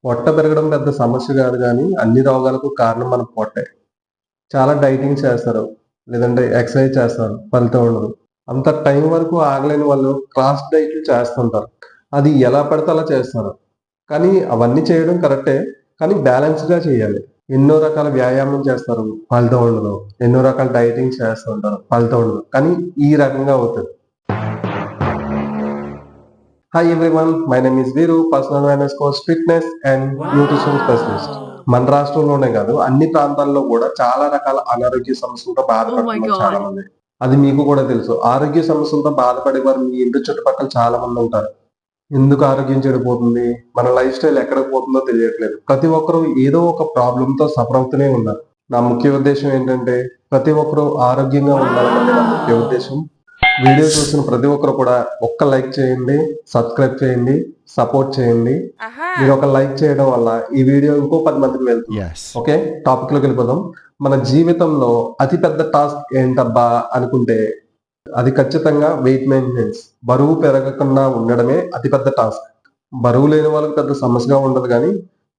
పొట్ట పెరగడం పెద్ద సమస్య కాదు గానీ, అన్ని రోగాలకు కారణం మన పొట్టే. చాలా డైటింగ్ చేస్తారు. లేదంటే ఎక్సర్సైజ్ చేస్తారు. ఫలితం ఉండదు. అంత టైం వరకు ఆగలేని వాళ్ళు క్రాస్ డైట్‌లు చేస్తుంటారు. అది ఎలా పడితే అలా చేస్తారు. కానీ అవన్నీ చేయడం కరెక్టే. కానీ బ్యాలెన్స్‌గా చేయాలి. ఎన్నో రకాల వ్యాయామం చేస్తారు. ఫలితం ఉండదు. ఎన్నో రకాల డైటింగ్ చేస్తుంటారు. ఫలితం ఉండదు. కానీ ఈ రకంగా అవుతది. Hi everyone. My name is Veeru. Personal wellness coach, fitness and nutrition specialist. మన రాష్ట్రంలోనే కాదు, అన్ని ప్రాంతాల్లో కూడా చాలా రకాల అనారోగ్య సమస్యలతో Oh my బాధపడుతున్నారు god. చాలామంది. అది మీకు కూడా తెలుసు. ఆరోగ్య సమస్యలతో బాధపడేవారు మీ ఇంటి చుట్టుపక్కల చాలా మంది ఉంటారు. ఎందుకు ఆరోగ్యం చెడిపోతుంది? మన లైఫ్ స్టైల్ ఎక్కడికి పోతుందో తెలియట్లేదు. ప్రతి ఒక్కరు ఏదో ఒక ప్రాబ్లమ్‌తో సఫర్ అవుతూనే ఉన్నారు. నా ముఖ్య ఉద్దేశ్యం ఏంటంటే, ప్రతి ఒక్కరు ఆరోగ్యంగా ఉండాలన్నదే నా ముఖ్య ఉద్దేశ్యం. వీడియో చూసిన ప్రతి ఒక్కరు కూడా ఒక్క లైక్ చేయండి, సబ్స్క్రైబ్ చేయండి, సపోర్ట్ చేయండి. మీరు Aha. ఒక లైక్ చేయడం వల్ల ఈ వీడియో ఇంకో 10 మందికి వెళ్తుంది. Yes. ఓకే. టాపిక్‌లోకి వెళ్ళిపోదాం. మన జీవితంలో అతి పెద్ద టాస్క్ ఏంటబ్బా అనుకుంటే అది ఖచ్చితంగా వెయిట్ మెయింటెనెన్స్. బరువు పెరగకుండా ఉండడమే అతి పెద్ద టాస్క్. బరువు లేని వాళ్ళకి పెద్ద సమస్యగా ఉండదు గానీ,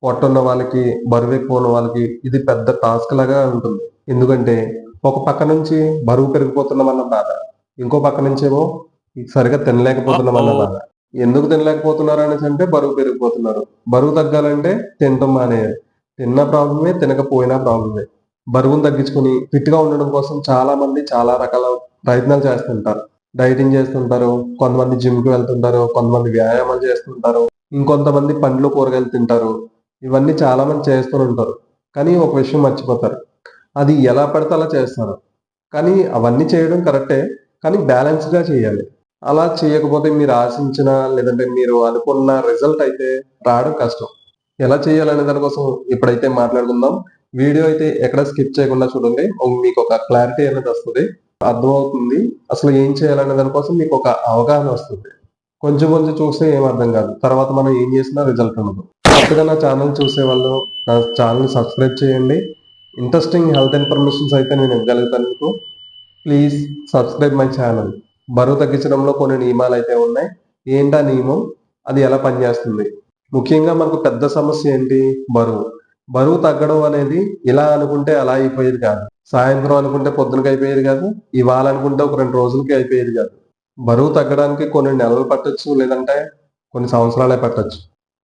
పొట్టున్న వాళ్ళకి, బరువు ఎక్కువ ఉన్న వాళ్ళకి ఇది పెద్ద టాస్క్ లాగా ఉంటుంది. ఎందుకంటే ఒక పక్క నుంచి బరువు పెరిగిపోతున్నామన్న బాధ. ఇంకో పక్క నుంచేమో సరిగ్గా తినలేకపోతున్నామన్న Uh-oh. బాధ. ఎందుకు తినలేకపోతున్నారు అనేసంటే బరువు పెరిగిపోతున్నారు. బరువు తగ్గాలంటే తినటం మానేయాలి. తిన్నా ప్రాబ్లమే, తినకపోయినా ప్రాబ్లమే. బరువును తగ్గించుకొని ఫిట్‌గా ఉండడం కోసం చాలా మంది చాలా రకాల ప్రయత్నాలు చేస్తుంటారు. డైటింగ్ చేస్తుంటారు. కొంతమంది జిమ్‌కి వెళ్తుంటారు. కొంతమంది వ్యాయామాలు చేస్తుంటారు. ఇంకొంతమంది పండ్లు, కూరగాయలు తింటారు. ఇవన్నీ చాలా మంది చేస్తూనే ఉంటారు. కానీ ఒక విషయం మర్చిపోతారు. అది ఎలా పడితే అలా చేస్తారు. కానీ అవన్నీ చేయడం కరెక్టే. కానీ బ్యాలెన్స్‌గా చేయాలి. అలా చేయకపోతే మీరు ఆశించిన లేదంటే మీరు అనుకున్న రిజల్ట్ అయితే రావడం కష్టం. ఎలా చేయాలనే దాని కోసం ఇప్పుడైతే మాట్లాడుకుందాం. వీడియో అయితే ఎక్కడ స్కిప్ చేయకుండా చూడండి. మీకొక క్లారిటీ అనేది వస్తది. అర్థమవుతుంది. అసలు ఏం చేయాలనే దాని కోసం మీకొక అవగాహన వస్తుంది. కొంచెం కొంచెం చూస్తే ఏం అర్థం కాదు. తర్వాత మనం ఏం చేసినా రిజల్ట్ ఉండదు. కొత్తగా నా ఛానెల్ చూసేవాళ్ళు నా ఛానెల్‌ని సబ్స్క్రైబ్ చేయండి. ఇంట్రెస్టింగ్ హెల్త్ ఇన్ఫర్మేషన్స్ అయితే నేను ఇవ్వగలుగుతాను మీకు. Please subscribe my channel. బరువు తగ్గించడంలో కొన్ని నియమాలైతే ఉన్నాయి. ఏంటా నియమం? అది ఎలా పనిచేస్తుంది? ముఖ్యంగా మనకు పెద్ద సమస్య ఏంటి? బరువు. బరువు తగ్గడం అనేది ఇలా అనుకుంటే అలా అయిపోయేది కాదు. సాయంత్రం అనుకుంటే పొద్దునకి అయిపోయేది కాదు. ఇవాళ అనుకుంటే ఒక 2 రోజులకి అయిపోయేది కాదు. బరువు తగ్గడానికి కొన్ని నెలలు పట్టొచ్చు. లేదంటే కొన్ని సంవత్సరాలే పట్టొచ్చు.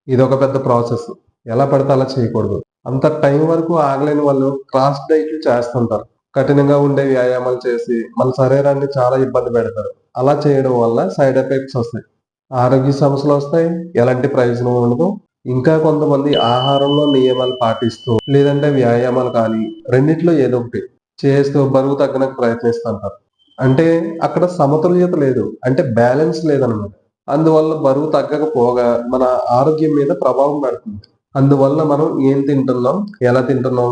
ఇదొక పెద్ద ప్రాసెస్. ఎలా పడితే అలా చేయకూడదు. అంత టైం వరకు ఆగలేని వాళ్ళు క్రాస్ డైట్‌లు చేస్తుంటారు. కఠినంగా ఉండే వ్యాయామాలు చేసి మన శరీరాన్ని చాలా ఇబ్బంది పెడతారు. అలా చేయడం వల్ల సైడ్ ఎఫెక్ట్స్ వస్తాయి. ఆరోగ్య సమస్యలొస్తాయి. ఎలాంటి ప్రయోజనం ఉండదు. ఇంకా కొంతమంది ఆహారంలో నియమాలు పాటిస్తూ లేదంటే వ్యాయామాలు కానీ రెండిట్లో ఏదో ఒకటి చేస్తూ బరువు తగ్గడానికి ప్రయత్నిస్తుంటారు. అంటే అక్కడ సమతుల్యత లేదు. అంటే బ్యాలెన్స్ లేదనమాట. అందువల్ల బరువు తగ్గకపోగా మన ఆరోగ్యం మీద ప్రభావం పడుతుంది. అందువల్ల మనం ఏం తింటున్నాం? ఎలా తింటున్నాం?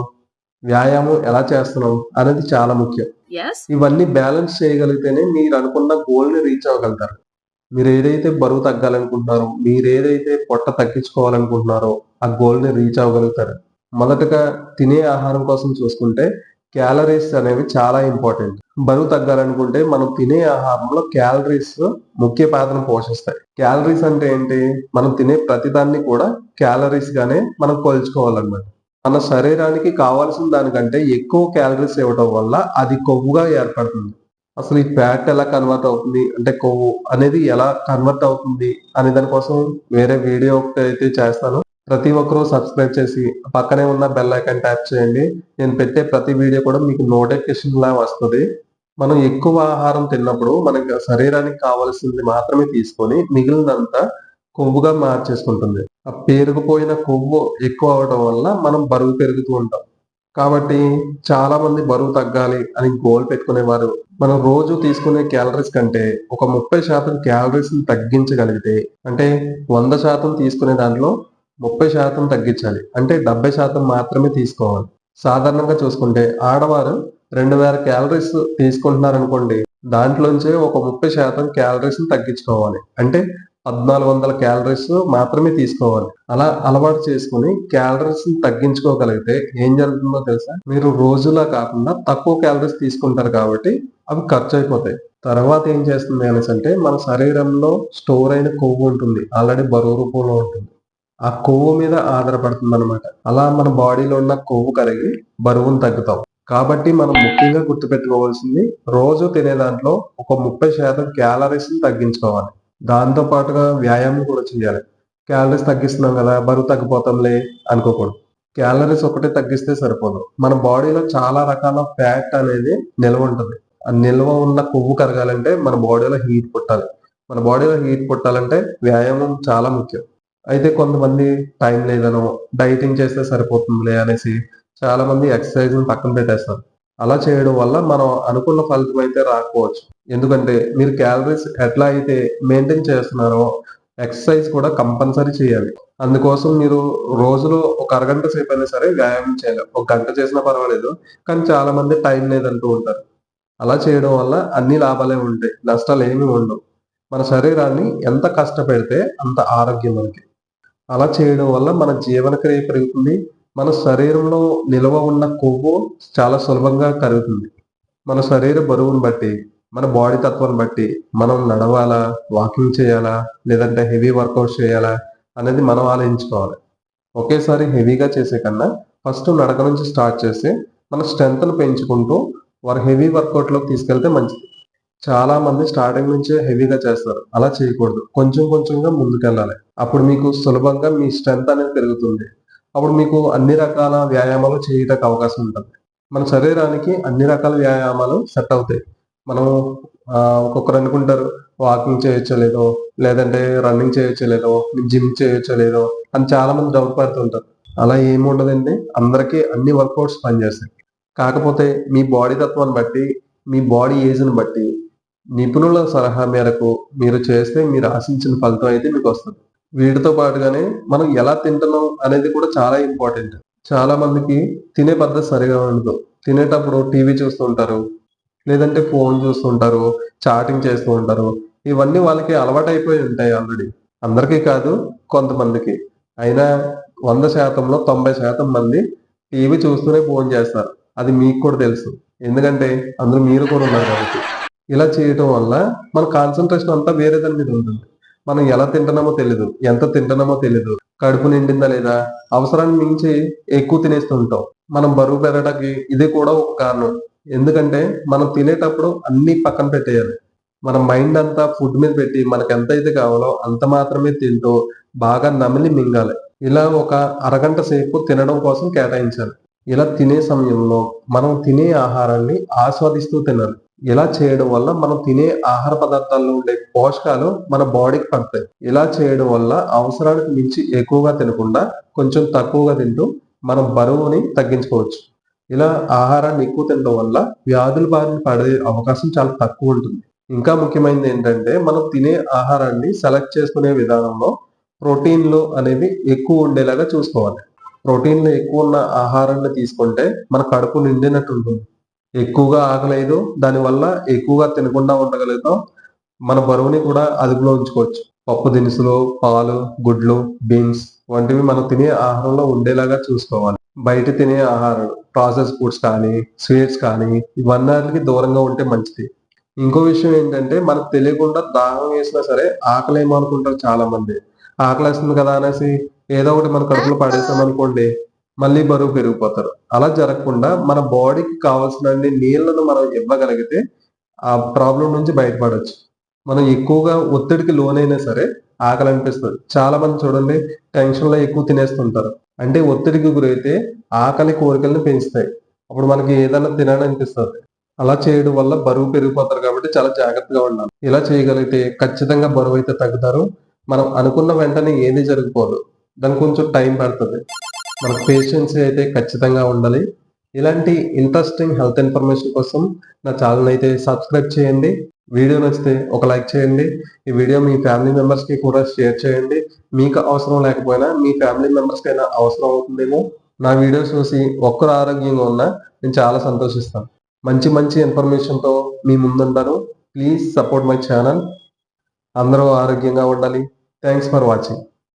వ్యాయామం ఎలా చేస్తున్నాం? అనేది చాలా ముఖ్యం. Yes. ఇవన్నీ బ్యాలెన్స్ చేయగలిగితేనే మీరనుకున్న గోల్‌ని రీచ్ అవ్వగలుగుతారు. మీరేదైతే బరువు తగ్గాలనుకుంటున్నారో, మీరేదైతే పొట్ట తగ్గించుకోవాలనుకుంటున్నారో, ఆ గోల్‌ని రీచ్ అవ్వగలుగుతారు. మొదటగా తినే ఆహారం కోసం చూసుకుంటే, క్యాలరీస్ అనేవి చాలా ఇంపార్టెంట్. బరువు తగ్గాలనుకుంటే మనం తినే ఆహారంలో క్యాలరీస్ ముఖ్య పాత్రను పోషిస్తాయి. క్యాలరీస్ అంటే ఏంటి? మనం తినే ప్రతిదాన్ని కూడా క్యాలరీస్‌గానే మనం కొలుచుకోవాలన్నమాట. మన శరీరానికి కావాల్సిన దానికంటే ఎక్కువ క్యాలరీస్ ఇవ్వటం వల్ల అది కొవ్వుగా ఏర్పడుతుంది. అసలు ఈ ఫ్యాట్ ఎలా కన్వర్ట్ అవుతుంది? అంటే కొవ్వు అనేది ఎలా కన్వర్ట్ అవుతుంది అనే దాని కోసం వేరే వీడియో ఒకటైతే చేస్తాను. ప్రతి ఒక్కరు సబ్స్క్రైబ్ చేసి పక్కనే ఉన్న బెల్ ఐకాన్ ట్యాప్ చేయండి. నేను పెట్టే ప్రతి వీడియో కూడా మీకు నోటిఫికేషన్‌లా వస్తది. మనం ఎక్కువ ఆహారం తిన్నప్పుడు మనకి శరీరానికి కావాల్సింది మాత్రమే తీసుకొని మిగిలినదంతా కొవ్వుగా మార్చేసుకుంటుంది. ఆ పేరుకుపోయిన కొవ్వు ఎక్కువ అవ్వడం వల్ల మనం బరువు పెరుగుతూ ఉంటాం. కాబట్టి చాలా మంది బరువు తగ్గాలి అని గోల్ పెట్టుకునేవారు మనం రోజు తీసుకునే క్యాలరీస్ కంటే ఒక 30% క్యాలరీస్‌ని తగ్గించగలిగితే అంటే 100% తీసుకునే దాంట్లో 30% తగ్గించాలి. అంటే 70% మాత్రమే తీసుకోవాలి. సాధారణంగా చూసుకుంటే ఆడవారు 2000 క్యాలరీస్ తీసుకుంటున్నారనుకోండి. దాంట్లోంచే ఒక 30% క్యాలరీస్‌ని తగ్గించుకోవాలి. అంటే 1400 క్యాలరీస్ మాత్రమే తీసుకోవాలి. అలా అలవాటు చేసుకొని క్యాలరీస్‌ని తగ్గించుకోగలిగితే ఏం జరుగుతుందో తెలుసా? మీరు రోజులా కాకుండా తక్కువ క్యాలరీస్ తీసుకుంటారు కాబట్టి అవి ఖర్చయిపోతాయి. తర్వాత ఏం చేస్తుంది అనేసంటే మన శరీరంలో స్టోర్ అయిన కొవ్వు ఉంటుంది. ఆల్రెడీ బరువు రూపంలో ఉంటుంది. ఆ కొవ్వు మీద ఆధారపడుతుందనమాట. అలా మన బాడీలో ఉన్న కొవ్వు కరిగి బరువును తగ్గుతాం. కాబట్టి మనం ముఖ్యంగా గుర్తుపెట్టుకోవాల్సింది రోజు తినే దాంట్లో ఒక 30% క్యాలరీస్‌ని తగ్గించుకోవాలి. దాంతో పాటుగా వ్యాయామం కూడా చేయాలి. క్యాలరీస్ తగ్గిస్తున్నాం గదా! బరువు తగ్గిపోతాంలే అనుకోకూడదు. క్యాలరీస్ ఒకటే తగ్గిస్తే సరిపోదు. మన బాడీలో చాలా రకాల ఫ్యాట్ అనేది నిల్వ ఉంటది. ఆ నిల్వ ఉన్న కొవ్వు కరగాలంటే మన బాడీలో హీట్ పుట్టాలి. మన బాడీలో హీట్ పుట్టాలంటే వ్యాయామం చాలా ముఖ్యం. అయితే కొంతమంది టైం లేదనో, డైటింగ్ చేస్తే సరిపోతుందిలే అనేసి చాలామంది ఎక్సర్‌సైజ్‌ని పక్కన పెట్టేస్తారు. అలా చేయడం వల్ల మనం అనుకున్న ఫలితం అయితే రాకపోవచ్చు. ఎందుకంటే మీరు క్యాలరీస్ ఎట్లా అయితే మెయింటైన్ చేస్తున్నారో ఎక్సర్‌సైజ్ కూడా కంపల్సరీ చేయాలి. అందుకోసం మీరు రోజులో ఒక అరగంట సేపైనా సరే వ్యాయామం చేయాలి. ఒక గంట చేసినా పర్వాలేదు. కానీ చాలామంది టైం లేదంటూ ఉంటారు. అలా చేయడం వల్ల అన్ని లాభాలే ఉంటాయి. నష్టాలేమి ఉండవు. మన శరీరాన్ని ఎంత కష్టపెడితే అంత ఆరోగ్యం మనకి. అలా చేయడం వల్ల మన జీవనక్రియ పెరుగుతుంది. మన శరీరంలో నిల్వ ఉన్న కొవ్వు చాలా సులభంగా కరుగుతుంది. మన శరీర బరువును బట్టి, మన బాడీ తత్వాన్ని బట్టి మనం నడవాలా, వాకింగ్ చేయాలా, లేదంటే హెవీ వర్కౌట్స్ చేయాలా అనేది మనం ఆలోచించుకోవాలి. ఒకేసారి హెవీగా చేసే కన్నా ఫస్ట్ నడక నుంచి స్టార్ట్ చేసి మన స్ట్రెంగ్త్‌ని పెంచుకుంటూ హెవీ వర్కౌట్‌లోకి తీసుకెళ్తే మంచిది. చాలా మంది స్టార్టింగ్ నుంచే హెవీగా చేస్తారు. అలా చేయకూడదు. కొంచెం కొంచెంగా ముందుకెళ్ళాలి. అప్పుడు మీకు సులభంగా మీ స్ట్రెంత్ అనేది పెరుగుతుంది. అప్పుడు మీకు అన్ని రకాల వ్యాయామాలు చేయటానికి అవకాశం ఉంటది. మన శరీరానికి అన్ని రకాల వ్యాయామాలు సెట్ అవుతాయి. మనం ఒక్కొక్కరు అనుకుంటారు వాకింగ్ చేయొచ్చో లేదో, లేదంటే రన్నింగ్ చేయొచ్చో లేదో, జిమ్ చేయొచ్చో లేదో అని చాలా మంది డౌట్ పడుతుంటారు. అలా ఏమి ఉండదండి. అందరికీ అన్ని వర్కౌట్స్ పనిచేస్తాయి. కాకపోతే మీ బాడీ తత్వాన్ని బట్టి, మీ బాడీ ఏజ్‌ని బట్టి నిపుణుల సలహా మేరకు మీరు చేస్తే మీరు ఆశించిన ఫలితం అయితే మీకొస్తది. వీటితో పాటుగానే మనం ఎలా తింటున్నాం అనేది కూడా చాలా ఇంపార్టెంట్. చాలా మందికి తినే పద్ధతి సరిగా ఉండదు. తినేటప్పుడు టీవీ చూస్తూ ఉంటారు. లేదంటే ఫోను చూస్తుంటారు. చాటింగ్ చేస్తూ ఉంటారు. ఇవన్నీ వాళ్ళకి అలవాటైపోయి ఉంటాయి ఆల్రెడీ. అందరికీ కాదు కొంతమందికి. అయినా 100%లో 90% మంది టీవీ చూస్తూనే భోంచేస్తారు. అది మీకు కూడా తెలుసు. ఎందుకంటే అందులో మీరు కూడా ఉన్నారు కాబట్టి. ఇలా చేయటం వల్ల మన కాన్సంట్రేషన్ అంతా వేరే దాని మీద ఉంటుంది. మనం ఎలా తింటున్నామో తెలీదు. ఎంత తింటున్నామో తెలీదు. కడుపు నిండిందా లేదా? అవసరానికి మించి ఎక్కువ తినేస్తూ ఉంటాం. మనం బరువు పెరగడానికి ఇది కూడా ఒక కారణం. ఎందుకంటే మనం తినేటప్పుడు అన్నీ పక్కన పెట్టేయాలి. మన మైండ్ అంతా ఫుడ్ మీద పెట్టి మనకెంతైతే కావాలో అంత మాత్రమే తింటూ బాగా నమిలి మింగాలి. ఇలా ఒక అరగంట సేపు తినడం కోసం కేటాయించాలి. ఇలా తినే సమయంలో మనం తినే ఆహారాన్ని ఆస్వాదిస్తూ తినాలి. ఇలా చేయడం వల్ల మనం తినే ఆహార పదార్థాల్లో ఉండే పోషకాలు మన బాడీకి పడతాయి. ఇలా చేయడం వల్ల అవసరానికి మించి ఎక్కువగా తినకుండా కొంచెం తక్కువగా తింటూ మనం బరువుని తగ్గించుకోవచ్చు. ఇలా ఆహారాన్ని ఎక్కువ తినడం వల్ల వ్యాధుల బారిన పడే అవకాశం చాలా తక్కువుంటుంది. ఇంకా ముఖ్యమైనది ఏంటంటే మనం తినే ఆహారాన్ని సెలెక్ట్ చేసుకునే విధానంలో ప్రోటీన్‌లు అనేవి ఎక్కువ ఉండేలాగా చూసుకోవాలి. ప్రోటీన్‌లు ఎక్కువున్న ఆహారాన్ని తీసుకుంటే మన కడుపు నిండినట్టు ఉంటుంది. ఎక్కువగా ఆకలేయదు. దానివల్ల ఎక్కువగా తినకుండా ఉండగలుగుతాం. మన బరువుని కూడా అదుపులో ఉంచుకోవచ్చు. పప్పు దినుసులు, పాలు, గుడ్లు, బీన్స్ వంటివి మనం తినే ఆహారంలో ఉండేలాగా చూసుకోవాలి. బయట తినే ఆహారం ప్రాసెస్ ఫుడ్స్ కానీ, స్వీట్స్ కానీ ఇవన్నాటికి దూరంగా ఉంటే మంచిది. ఇంకో విషయం ఏంటంటే మనకు తెలియకుండా దాహం వేసినా సరే ఆకలేమో అనుకుంటారు చాలామంది. ఆకలేస్తుంది కదా అనేసి ఏదో ఒకటి మన కడుపులో పడేసామనుకోండి మళ్ళీ బరువు పెరిగిపోతారు. అలా జరగకుండా మన బాడీకి కావాల్సినన్ని నీళ్ళను మనం ఇవ్వగలిగితే ఆ ప్రాబ్లమ్ నుంచి బయటపడొచ్చు. మనం ఎక్కువగా ఒత్తిడికి లోనైనా సరే ఆకలనిపిస్తది. చాలా మంది చూడండి టెన్షన్‌లో ఎక్కువ తినేస్తుంటారు. అంటే ఒత్తిడికి గురైతే ఆకలి కోరికలను పెంచుతాయి. అప్పుడు మనకి ఏదన్నా తినాలనిపిస్తది. అలా చేయడం వల్ల బరువు పెరిగిపోతారు కాబట్టి చాలా జాగ్రత్తగా ఉండాలి. ఇలా చేయగలిగితే ఖచ్చితంగా బరువైతే తగ్గుతారు. మనం అనుకున్న వెంటనే ఏది జరిగిపోదు. దానికి కొంచెం టైం పడతది. మనకు పేషెన్సీ అయితే ఖచ్చితంగా ఉండాలి. ఇలాంటి ఇంట్రెస్టింగ్ హెల్త్ ఇన్ఫర్మేషన్ కోసం నా ఛానెల్‌ని అయితే సబ్స్క్రైబ్ చేయండి. వీడియో నచ్చితే ఒక లైక్ చేయండి. ఈ వీడియో మీ ఫ్యామిలీ మెంబర్స్‌కి కూడా షేర్ చేయండి. మీకు అవసరం లేకపోయినా మీ ఫ్యామిలీ మెంబర్స్‌కైనా అవసరం అవుతుందేమో. నా వీడియోస్ చూసి ఒక్కరు ఆరోగ్యంగా ఉన్నా నేను చాలా సంతోషిస్తాను. మంచి మంచి ఇన్ఫర్మేషన్‌తో మీ ముందుంటాను. Please support my channel. అందరూ ఆరోగ్యంగా ఉండాలి. Thanks for watching.